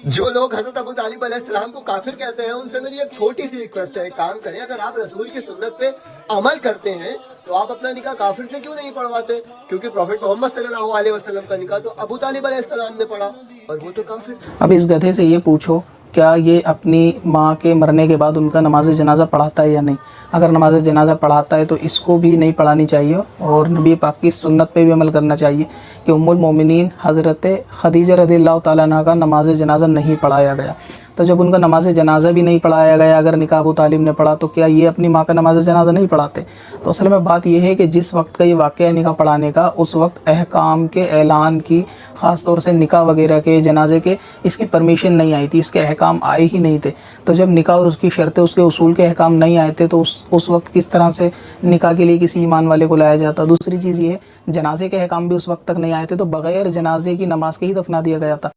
जो लोग हज़रत अबू तालिब अलैहिस्सलाम को काफिर कहते हैं, उनसे मेरी एक छोटी सी रिक्वेस्ट है, एक काम करें, अगर आप रसूल की सुन्नत पे अमल करते हैं तो आप अपना निकाह काफिर से क्यों नहीं पढ़वाते? क्योंकि प्रॉफिट मोहम्मद सल्लल्लाहु अलैहि वसल्लम का निकाह तो अबू तालिब अलैहिस्सलाम ने पढ़ा और वो तो काफिर। अब इस गधे से ये पूछो, क्या ये अपनी माँ के मरने के बाद उनका नमाज जनाजा पढ़ाता है या नहीं? अगर नमाज जनाजा पढ़ाता है तो इसको भी नहीं पढ़ानी चाहिए और नबी पाक की सुन्नत पे भी अमल करना चाहिए कि उम्मुल मोमिनीन हज़रत खदीजा रज़ियल्लाहु ताला अन्हा का नमाज जनाजा नहीं पढ़ाया गया। तो जब उनका नमाज जनाजा भी नहीं पढ़ाया गया, अगर निकाह अबू तालिब ने पढ़ा, तो क्या ये अपनी माँ का नमाज जनाजा नहीं पढ़ाते? तो असल में बात यह है कि जिस वक्त का ये वाक़या है निकाह पढ़ाने का, उस वक्त अहकाम के ऐलान की, ख़ास तौर से निकाह वगैरह के, जनाजे के, इसकी परमिशन नहीं आई थी, इसके अहकाम आए ही नहीं थे। तो जब निकाह और उसकी शर्तें, उसके उसूल के अहकाम नहीं आए थे, तो उस वक्त किस तरह से निकाह के लिए किसी ईमान वाले को लाया जाता? दूसरी चीज़ ये है, जनाजे के अहकाम भी उस वक्त तक नहीं आए थे, तो बग़ैर जनाजे की नमाज के ही दफना दिया गया था।